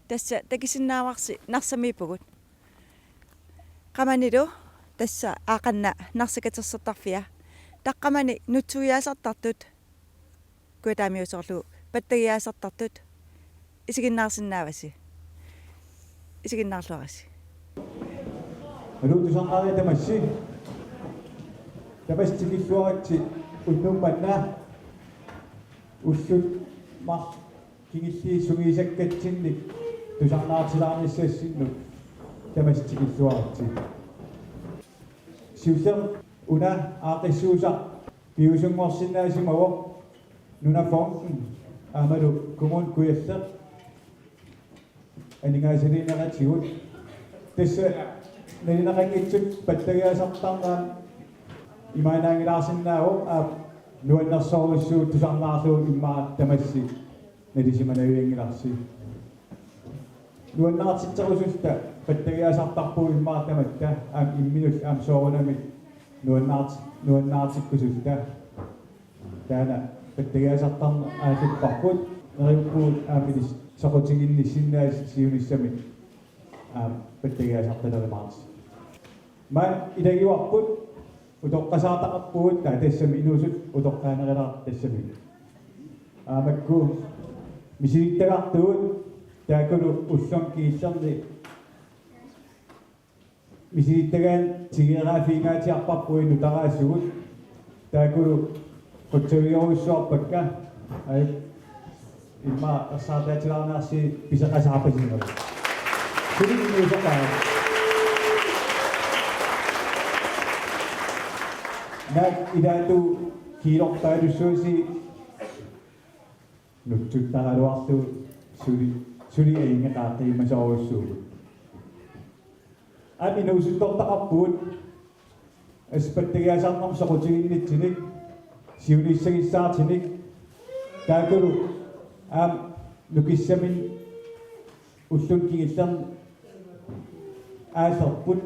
тасса такисиннааварси нарсамииппугут qamanilu tassa aaqanna narsikatersertarfia taqqamani nutsuiaasartartut kuitaamiusorlu pattagiaasartartut isiginnaarsinnaavasi isiginnaarluarasi aluutusanqaari tamassi tapastikissuaratsi unnummanna ussut mar kingilliissugiisakkatsinnik tusarnaartilaarnissaassinnu tamastikissuaratsi siusser una aaqissuusa piusungorsinnaasimawo nuna fonken amalu kumun kuyasser aningaasaliinaqatigut tassa nalinaqangitsut pattagiasartarnaan imaanaangilaarsinnaawo nuannersoruissuut tusarnaarluun immaa tamassi nalisimanavиангиларси nuannaartitserususta pattagiasartarpuu immaa tamakka imminus soorunamik nuannaartikkususta taana pattagiasartarna aasupparput neriuppuut ilis soqutiginnissinnaas siunissami pattagiasartalerimaarsi maan ilagiuarput utoqqasaataqappugut tassami inuusut utoqqaanerilaar tassami makku misilittagartugut taakulu ussam kiisserni misilittagaan tigeraaffiingaatiarparpui nutaraassugut taakulu qutsugiorussuarpakka imma ersaataatilaarnaarsi pisaqasaarpasingalu kulinuusaqaa nak idaatu kiilorpaalussuusi nutsuttaraluartu suli aingeqaaqiimasoruussuugut aminuusuttortaqarpuut aspattagiasarnam soqutiginnittinik siunissagissaartinik taakulu nukissamin ullun kigillern aaserput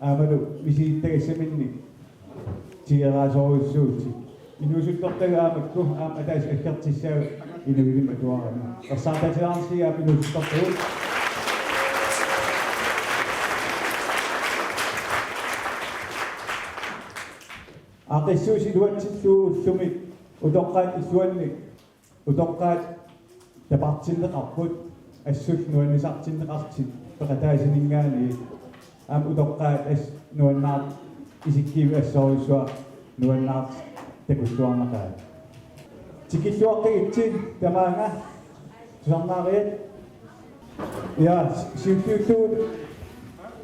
amalu misilittagissaminnik tigeraasoriussuuti inuusuttortagaamakku ataas akkertissaa inuilim atuarami ersaatatilaarsigaa inuusuttortagut aqissuusi luatsilluu utoqqaat issuannik utoqqaat tapartilleqarput assut nuannisartilleqartit peqataasiningaani utoqqaat as nuannaart isikkiivi assoriussua nuannaart takussuarnaqaa tikilluaqtigitsin tamaanga tusarnaariat ja siuttuut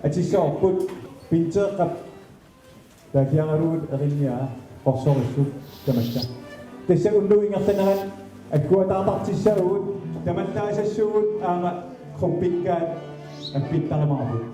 atissoorput pinteeqqap taakiaraluut erinniaa qorsorissut tamakka tassa unnuingertanerat akkuataartartissaagut tamattaasassugut aama kruppikkaat appittarimaarput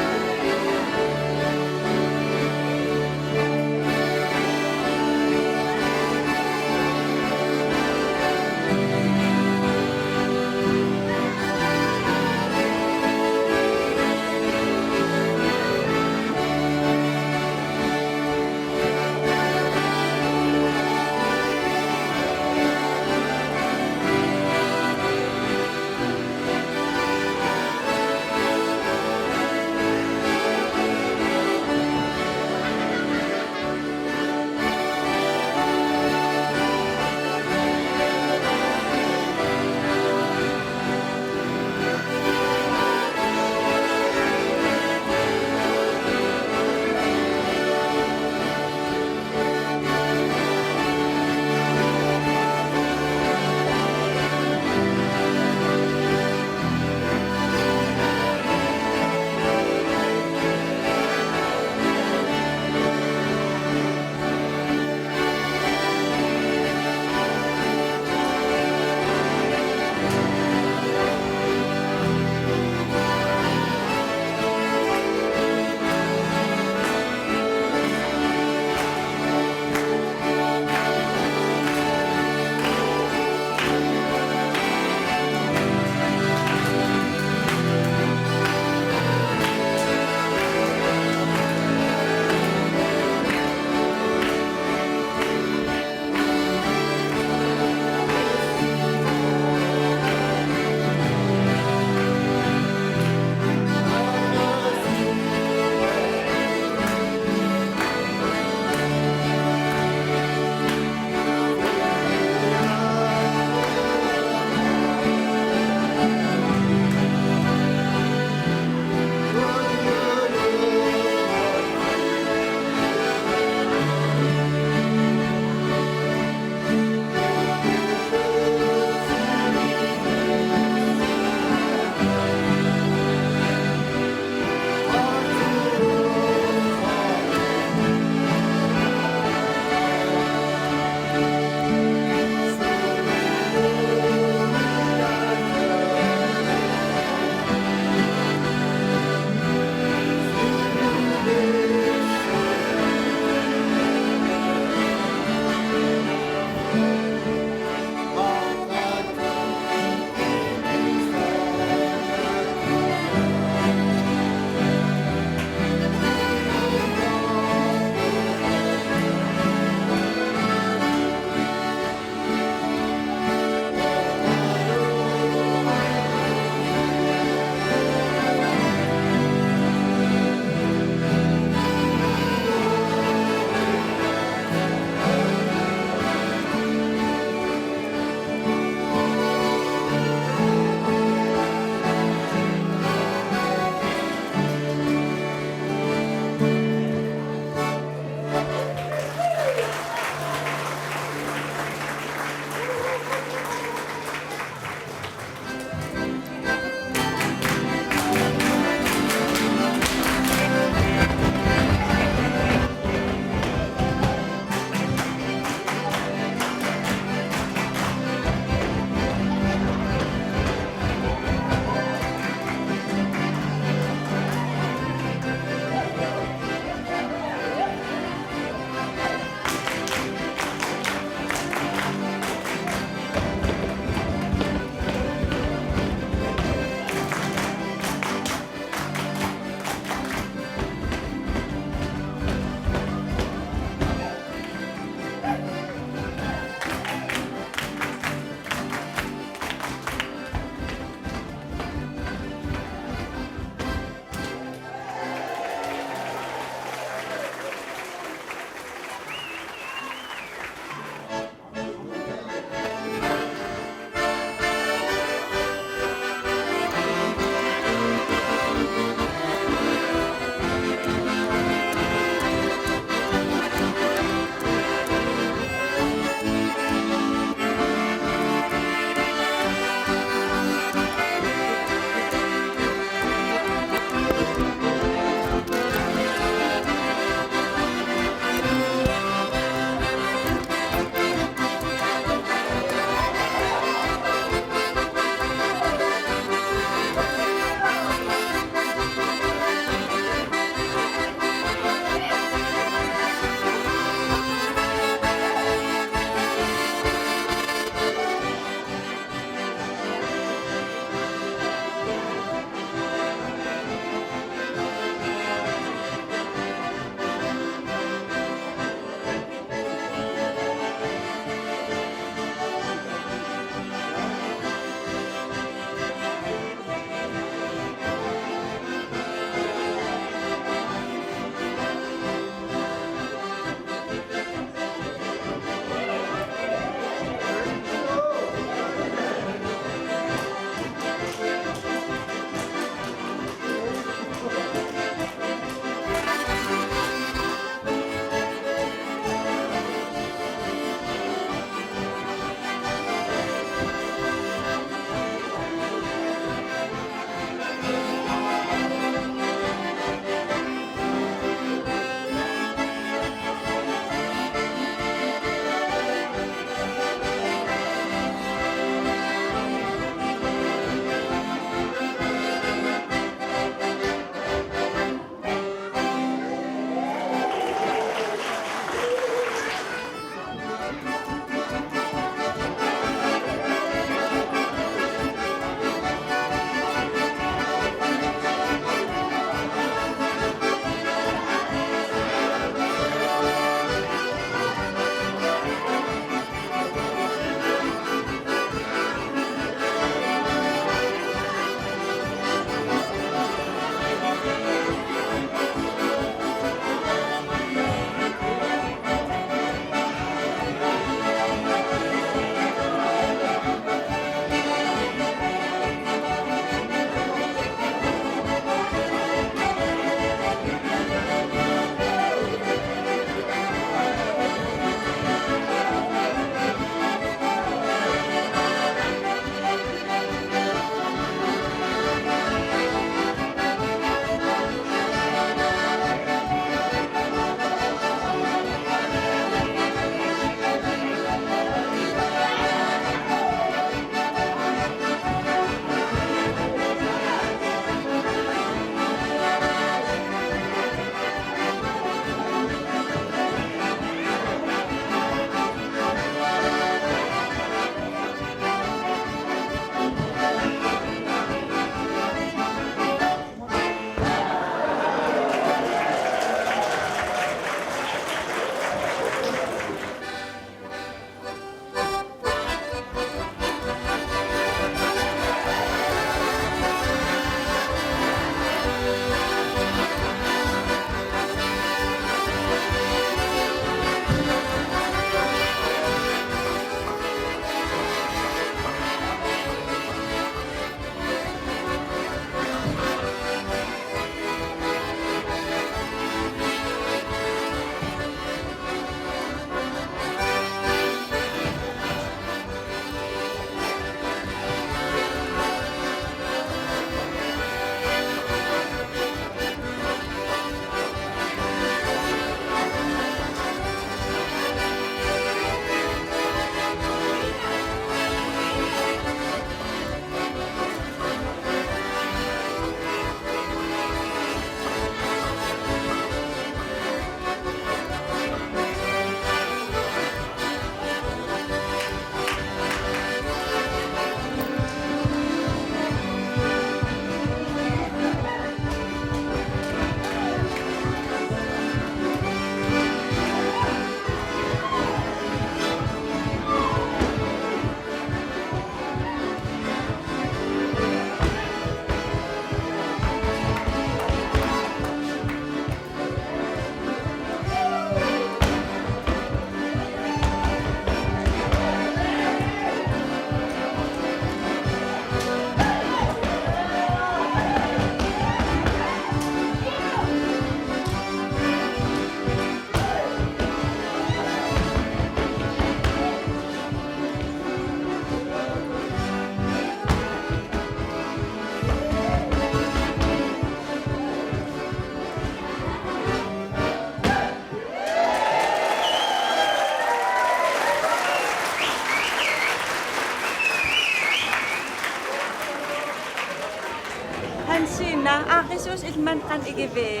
Hansina, akisus ilman kan igive.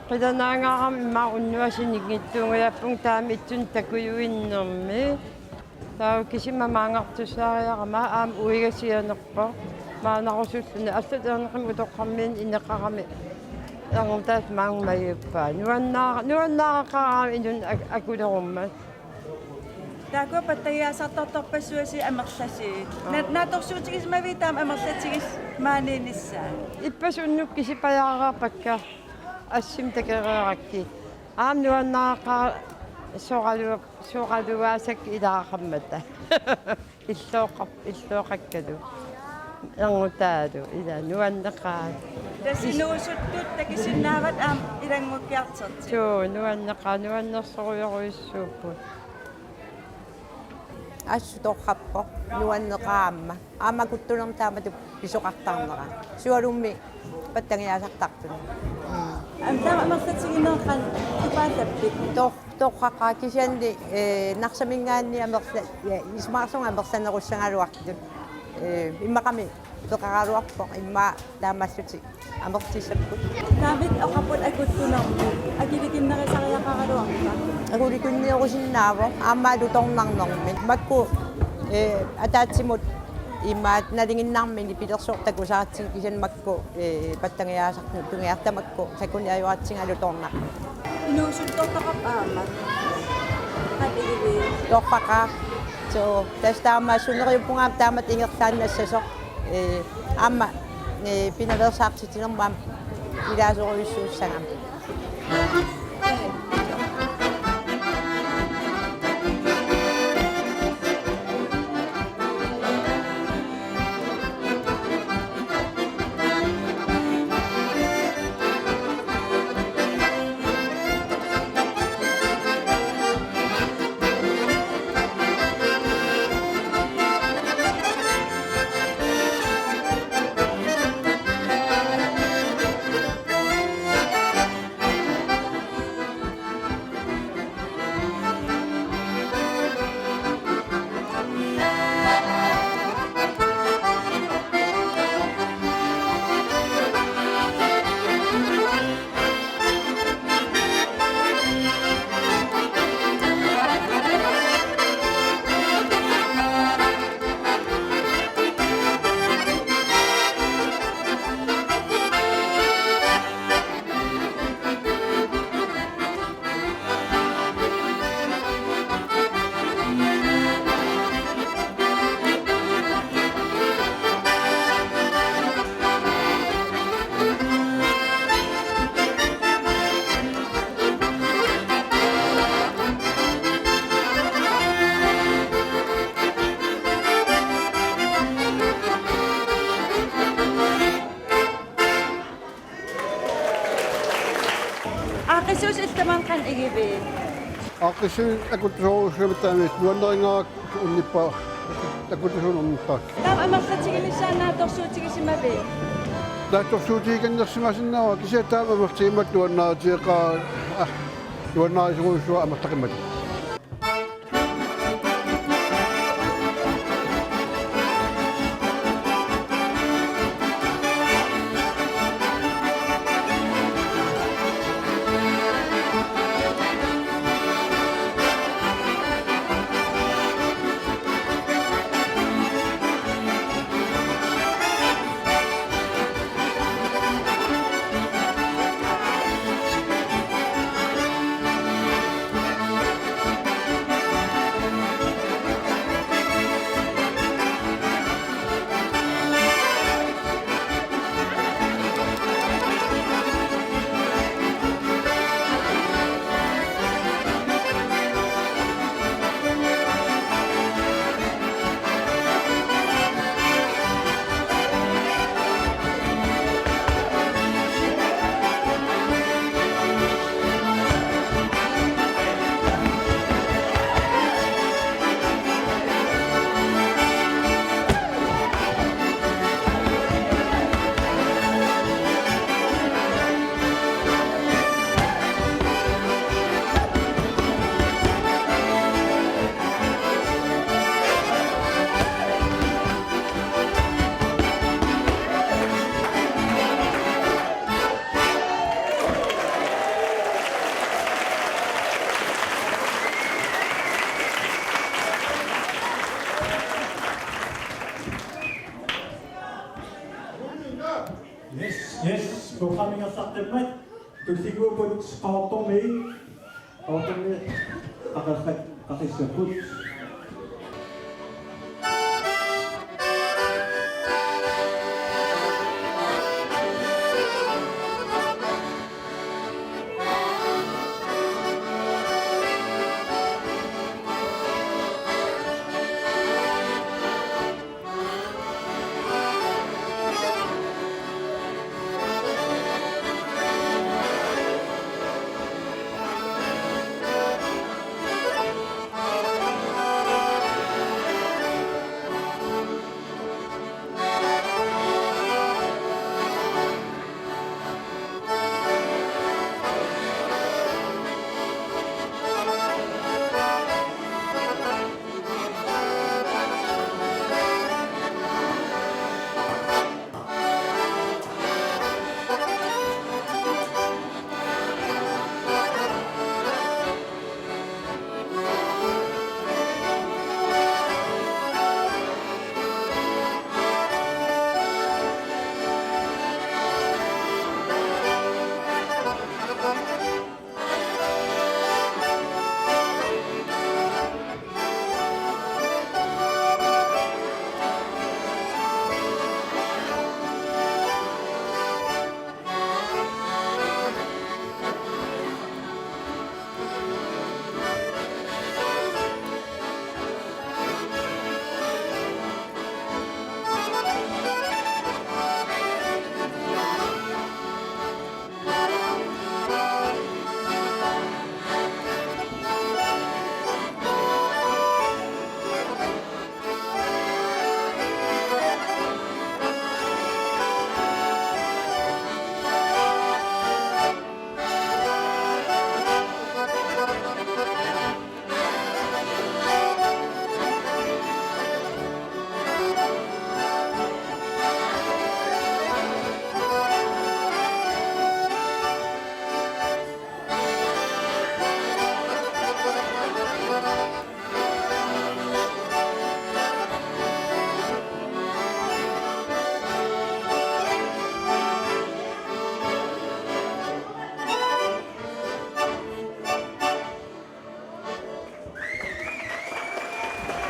Qilana nga kami maunnuasinigittuungalapung taamitsun takuyuinnermi. Tau kisimamaangartusaariaqama aam uigasianerpa maanaqosulluni allutaerneqim utoqqarmiin inneqqarami angutaas maangmayuppaa nuannaaqaqarami inun akulerummat. Dako patayasartortorpassuasi amerlasi. Natorsuutigis mavitaam amerlatigis maaninissa. Ippasunnup kisipajaqarpakka assim takereerakki. Aam nuannaaqqa soqaluaasak ilaaqammata. Illooqakkalu. Angutaalu ila nuanneqaat. Tasinuusuttut takisinnavat aam ilangukkiarterti. Joo nuannersoruyoruissuupput. Assutoqqappo nuanneqaamma aamakuttunerm taamatu pisoqartarnera sualummi pattangiaasartartun Amtaam amerlatigineeqqan ipaatappik. toqqaqqa kisianni narsamingaanni amerla ismaarsunga amerlanerussagaluartut immaqami peqaraluarpo imma taamalluti amertissapput Taamit oqaput akuttunermi. Akilikinnerisariaqaraluarpa. akulikunniurusinnaavo aamaalu tornarnermi makku ataatsimut имаат налингиннармини пилерсуортакусаартин кисан макку паттангиаасартну тунгиартамакку сакуни аюаатсингалу тоорна Inuusuttортоқап аама. Атигиви. тоққақа so тастаама сунериуппунгаап таамат ингерлааннассасо аама пинаверсаартитинермаам илаасоруйуссууссагам Akisus ittaman kan igivi. Aqqisun akutsoruussumittaamit nuanneringaak unnippa akutsusunumpak. Taam amerlatiginissaanaatorsuutigisimmavi. Taattorsuutiikannersimasinnawa kisiataamamertiimat nuannaatiiqaa nuannaarisuruussua amertaqimmat. Yes, programming as saktemat. Tusigo po kautong may. Kautong may. Kakisapot.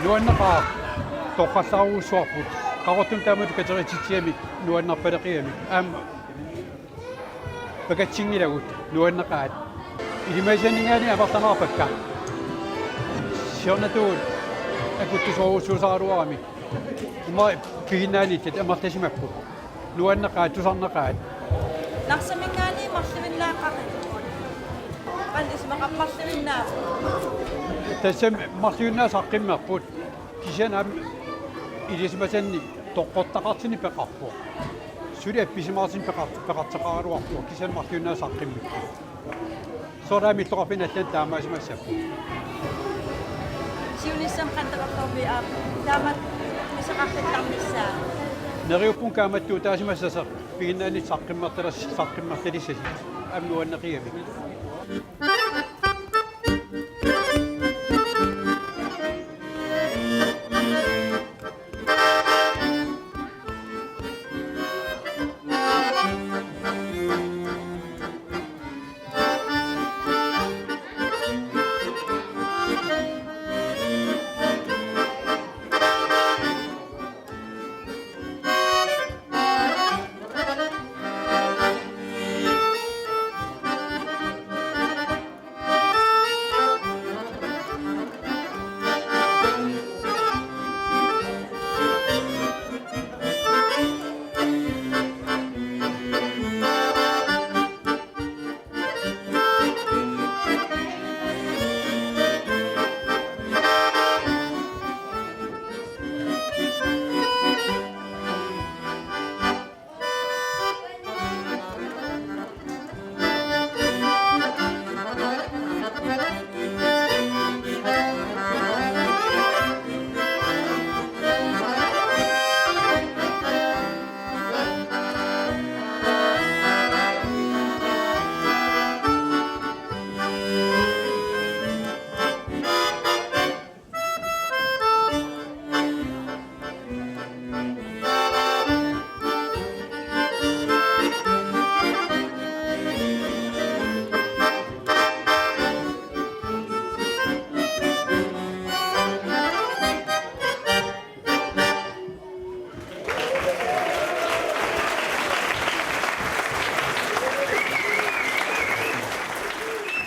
Nuannaqa toqqassaaruussuarput qarotum taamut kateritsitsiamik nuannarpalaqiamik pakatsinggilagut nuannaqaat ilimasaningaani avartanaarpakka siornatuut akuttusoruussuusaaruarami uma kiginnaaniittat amartasimapput nuannaqaat tusarnaqaat Naksamingani, maksiminlaaqaqi. Panis makapasiminnaaq. tassam marliunnaasaaqqimmerput kisanam ilismasanni toqqortaqartini peqarpu suli appisimaasin peqartaqaaruarpu kisan marliunnaasaaqqimmi soraami toqarpinattan taamaasimassappu Siunissam kantaraqtorbi aap. Taamat misaqaqtittarnissaa. neriuppun kaamattuu taasimassasa piginnaani saaqqimmartalissasi amnuannaqiami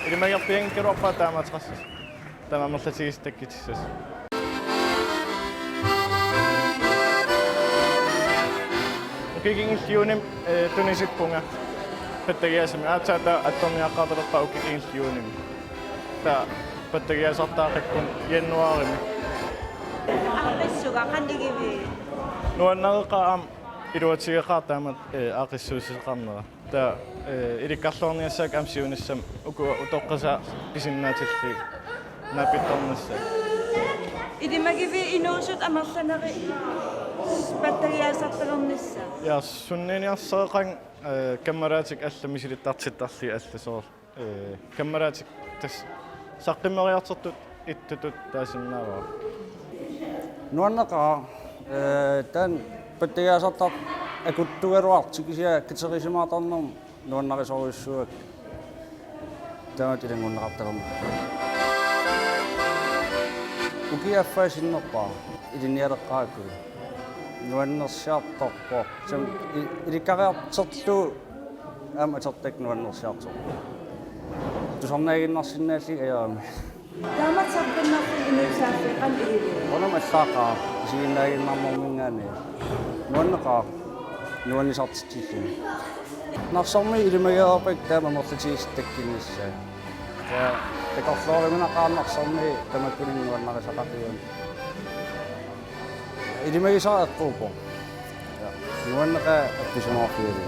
Ilmagerpiangkiruarpaa taamateqassas. Tamammerlatigistakkitissus. Ukikingilliunim tunisippunga. Pattagiasami aatsaata attorniaqqaartelerpa ukikingilliunim. Ta pattagiasartaaqakkun januarimi. Aqissuga qandigivi. Nuannareqaam iluatigeqaartaamat aaqissuusiseqarnera. Ta ilikkarlorniassaak amsiunissam utoqqasa pisinnaatill napittornassak. Idimagivi inuusut amerlaneri pattagiasartalermissa. Ja sunniiniarseeqan kammaraatik alla misilittartittarli alla soor kammaraatik tas saqqimeriartertut ittutut taasinnaavaa. Nuannaqa tan pattagiasartar akuttugeruartikisia kiterisimaaqarnum nuannarisoruissuak tamat ilangunnaqartalerma. Ukiaffaasinnерпаа илиниалеққаакку нуаннерсиарторпо сам иликкариартерлу аама тертак нуаннерсиартор тусарнаагиннарсинаалли аярами Damat saqqimmarfin inuusaafi qandigivi. онам аллаақаа сигиннаагиннармормингаани нуаннеқаа нуаннисартитсиллуни нарсорми илимагеерпак таамамерлатигистаккиннссаа я такорлооримунаққарнарсорми тамаккунин нуаннарисақақиуни илимагисааққуупо нуаннеқа апписумаарфиули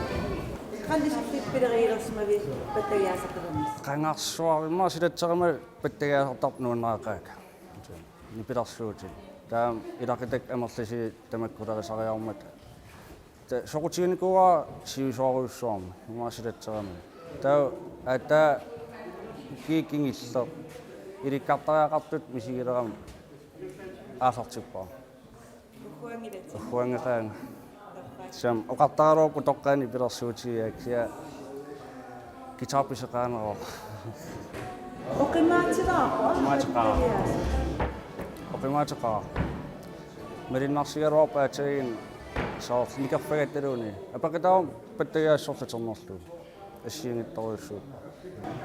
Qandisippileриилерсмави pattagiasartalermissa. qangarsuarimmaa silatserima pattagiasartarp nuannaaqaaka nipilарсуутил таам илақитак амерласи тамаккулерисариармат soqutiginikua siusuaruissuarma umaasilatserima таа ата кикингиллер иликкартариақартут мисигилерам аасартиппаа Kuangilati. уангеқаанга сам оқартаарооку тоққаани пилерсуутигиак сиа гитарписеқаанероо Oqimaatilaaqua. опимаатеқаа мериннарсигаруарпаатагин соор никерфагатталууни апакатаам паттагиассорлатернерлу ассиингитторуйссуу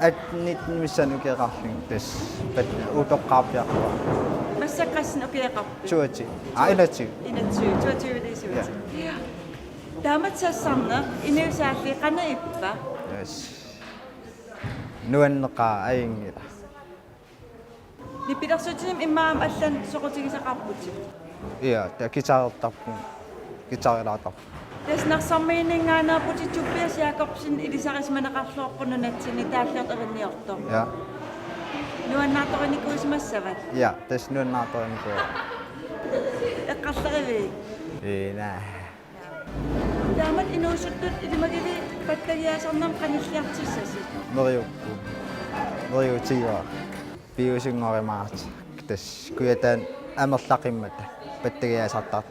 атнит миссанукеқарлин тас утоққарпиарпа Massaqassin ukiaqarpi. чуати аилати Inatsu, tuatuulisuuti. Damat sassarna inuusaalli qanaippa. yes нуаннеқаа аингила Nipilersuutinim immaam allan soqutigisaqarputi. иа та гитаартарпу гитарилаатар Tas narsarmiiningaanaaputi tuppias Jakobsen ilisaqismanaqarluorpununatsin taalliort erinniortor. я Nuannaartorinikuusmassavat. я тас нуаннаарторнику Eqqarlerivi. на Damat inuusuttut ilimagivi pattagiasarnam qanilliartissasi. мериуппу мериутига биусингоримаарт тас куятаан амерлақиммата паттагиасартар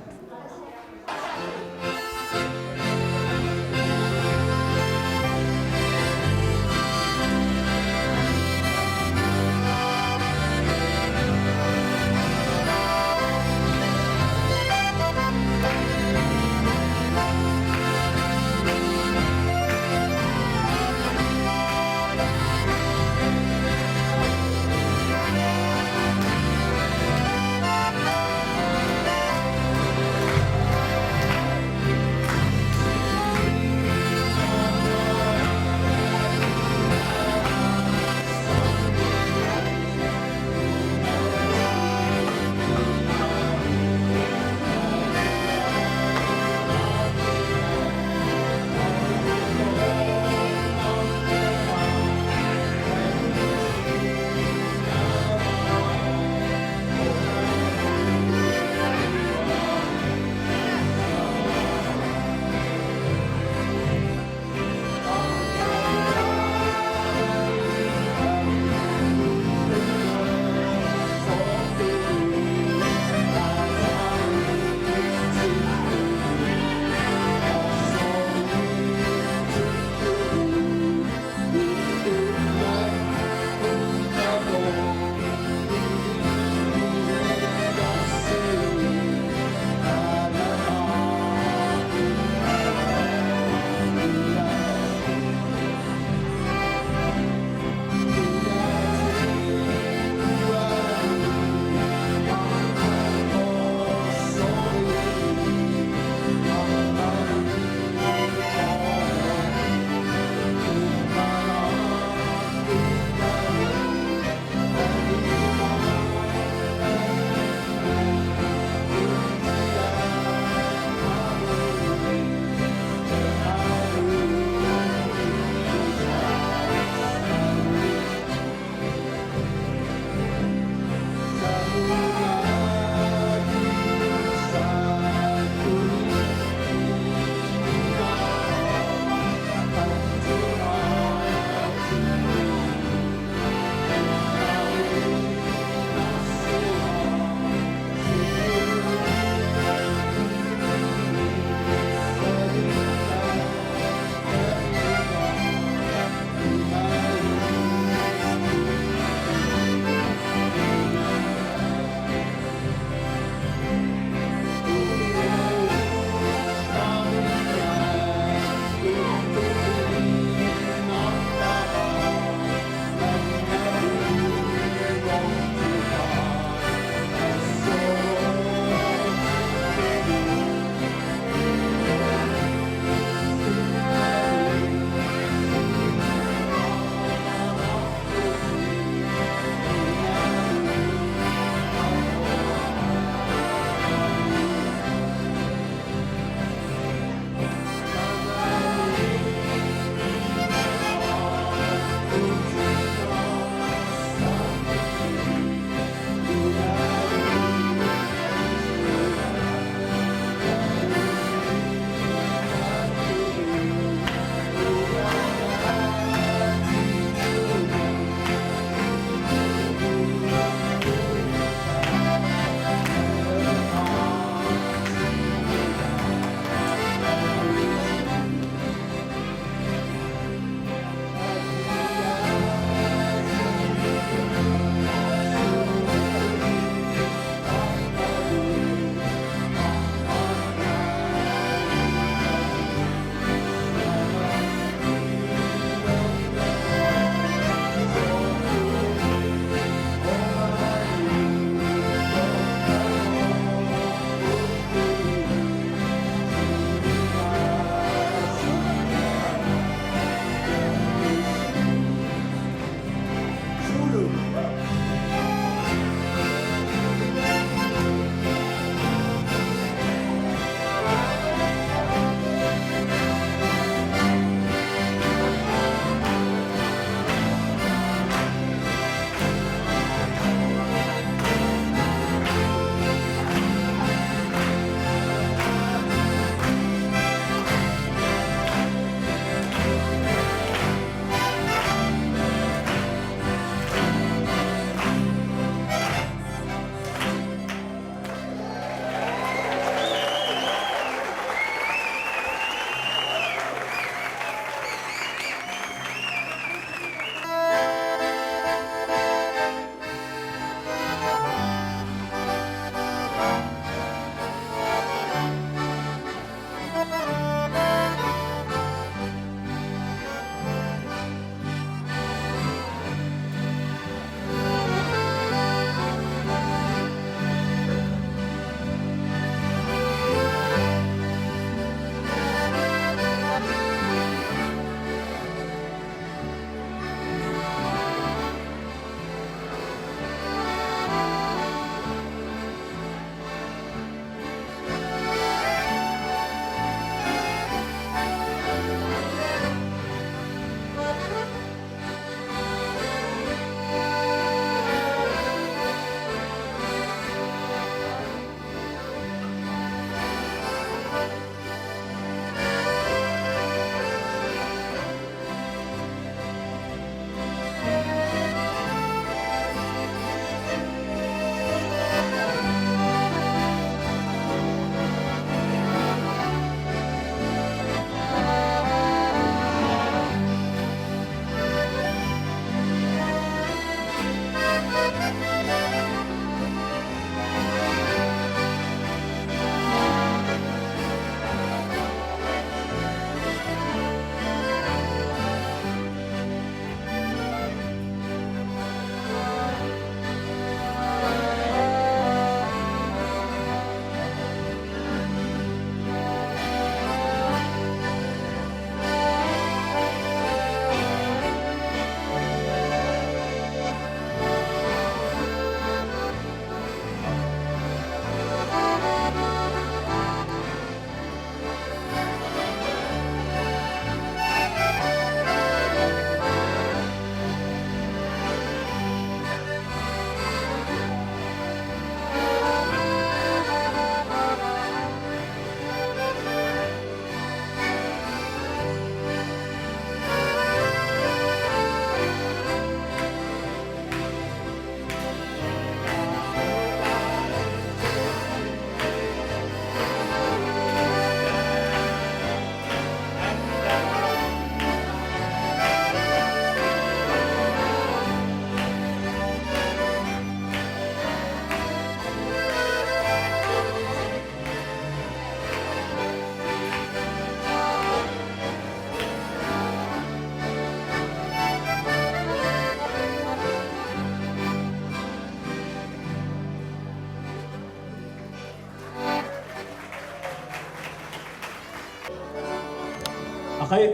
Akay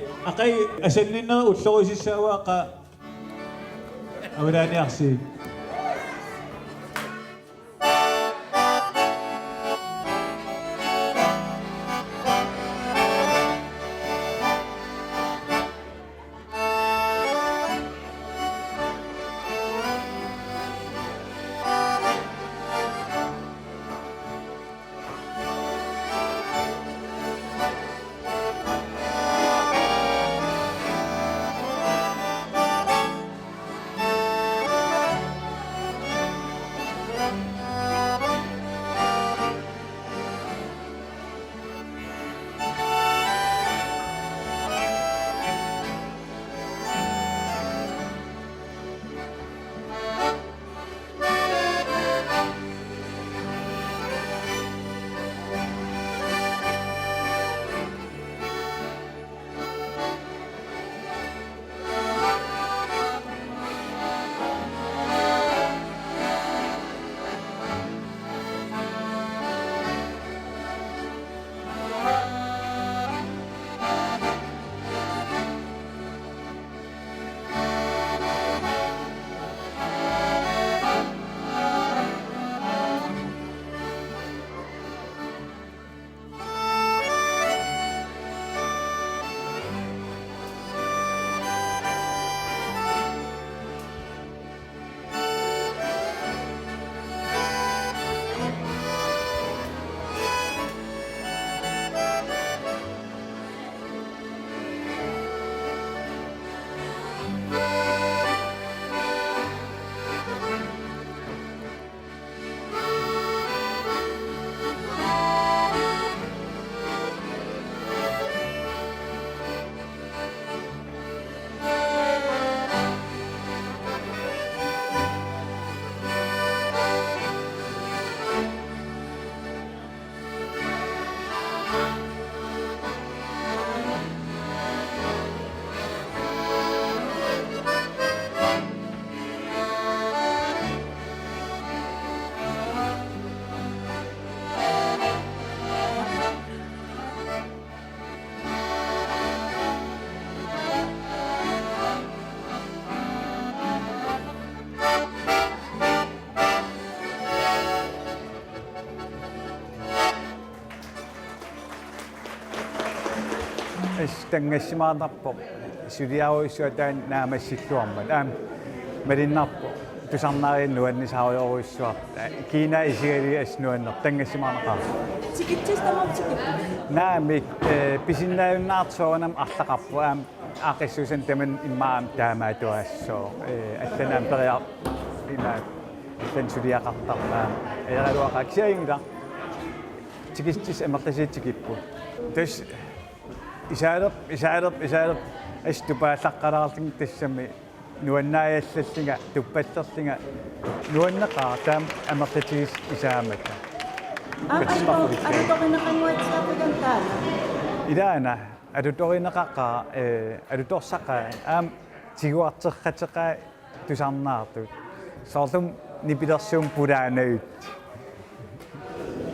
asennin na utlokisissawa ka awrani aksi. Tangassimaanarpo suliaruissuataan naamassилluarmat малиннарpo тусарнаарииннуаннисаариоруissuart Kiina isigali asnuanner tangassimaanaqaa Tikittistamortikip. naamik pisinnaayunnaartsoonam арлақарпу аақиссусан таман иммаам таамаатуассоо алланаам периар ина тан сулиақартарнаа эраруақаксиаингла тикистис амертасиитикиппу тас Isarap astupaallaqqalaarling tassami nuannaajallallinga tuppallerlinga nuannaqaa taam amertatigis isaamata Arutoqinaqanguatsiapigantaana. ilaana alutorineqaqaa alutorsaqaa tiguarterrateqaa tusarnaartut soorlum nipilersuum pulaanaut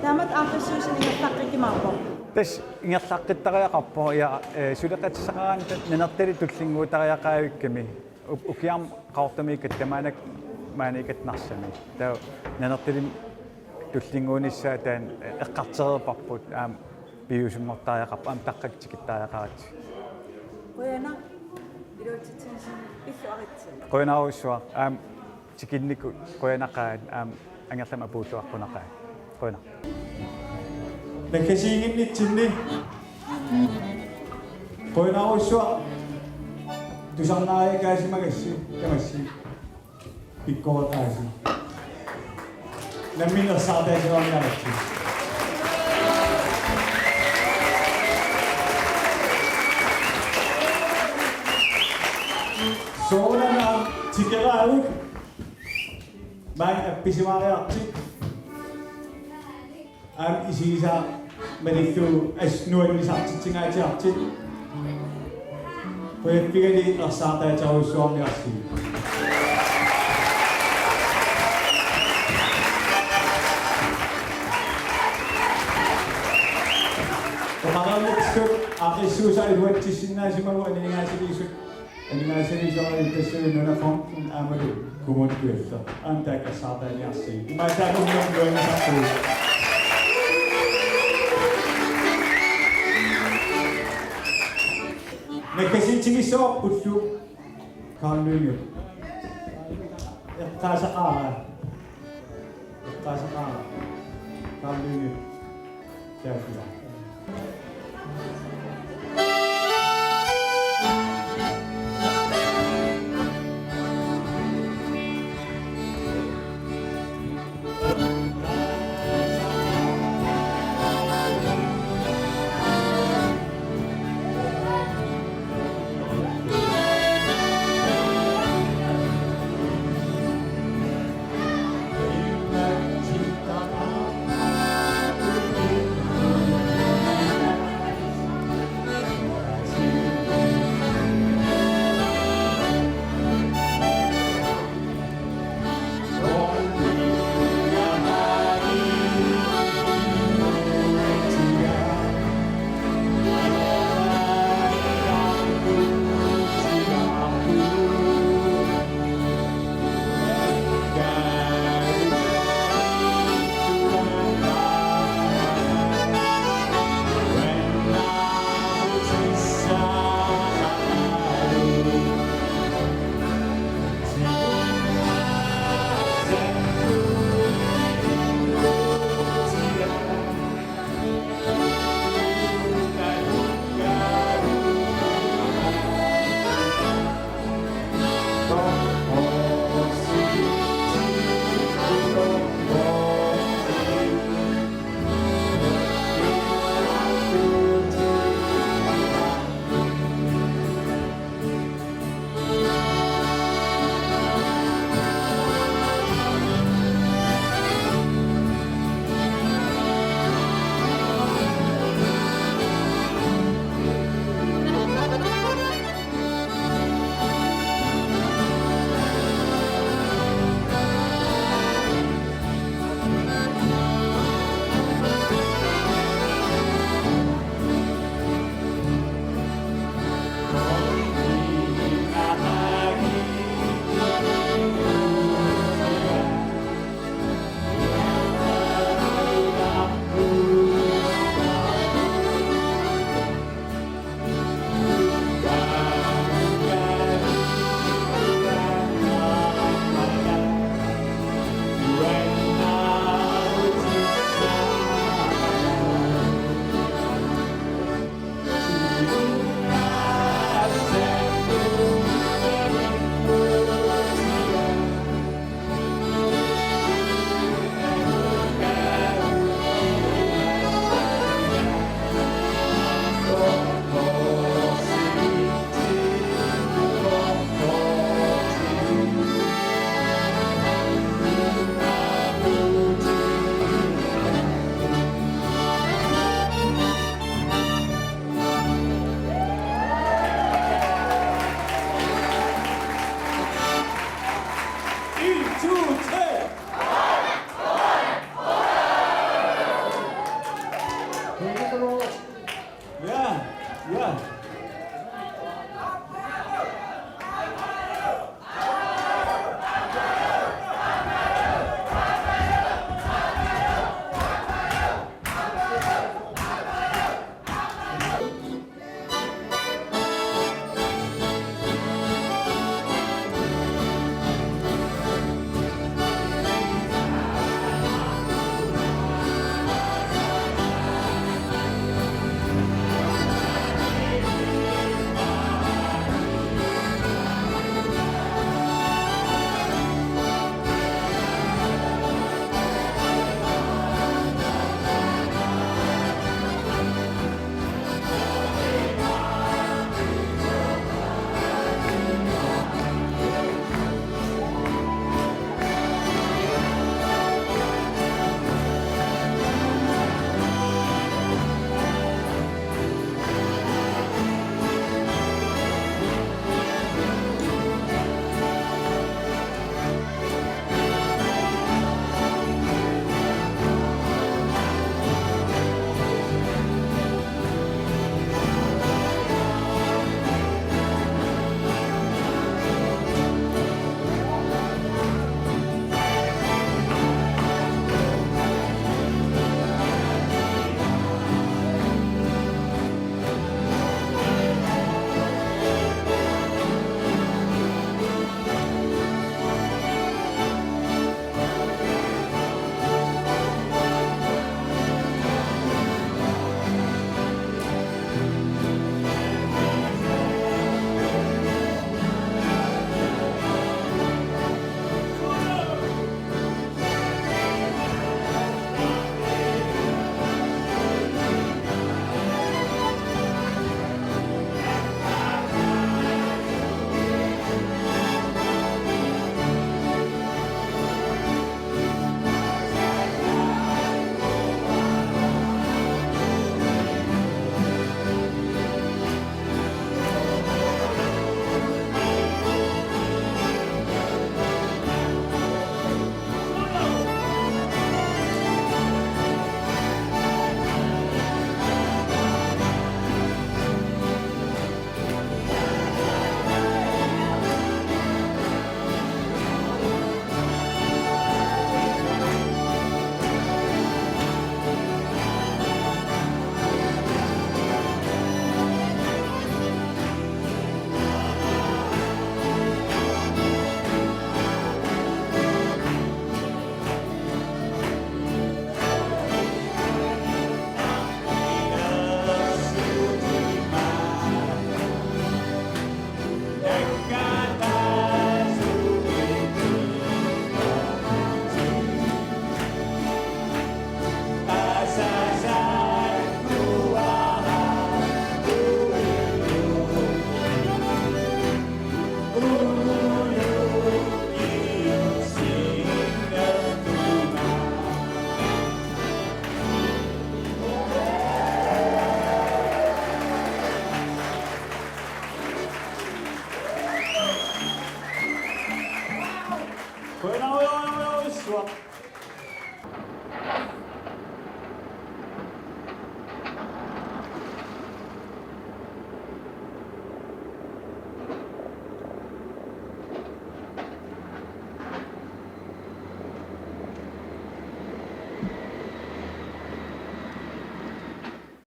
Taamat aaqissuusan ingaqqaqqikimaapo. Tas ingerlaqqitariaqarpo ja suleqatisaqaraanta nanertali tullinguutariaqaavikkami ukiam qaortamiikkat tamaanak maanikatnarsami taa nanertali tullinguunissaa taan eqqarteriparput piusummertariaqarpa taqqaktikittariaqarat Qoyana iluutitsinsin illuaritsin. qoyanarussua tikinniku qoyanaqaat angerlam apuulluaqqunaqa qoyana Nakasiinginnitsinni qoinaarussua tusarnaariakaasimagasssi tamassi pikkoortaasi namminersaartaasiorniaratsi soorana tikeraavik maan appisimaariartik isiisa Melittu asnuannisartitsingaatiartit Poippigani ersaartaataruissuarniarsi Oqaralliqsut Aqissuusa iluatissinnaasimagu aningaasilisut aningaasilisoqarittassuununaqom aamalu kumuttuilla aantaakassaartaaniarsi imaataakummiorluangasartuu nakkasintigissoorpullu kaarluungu eqqaasaqaara kaarluungu taafila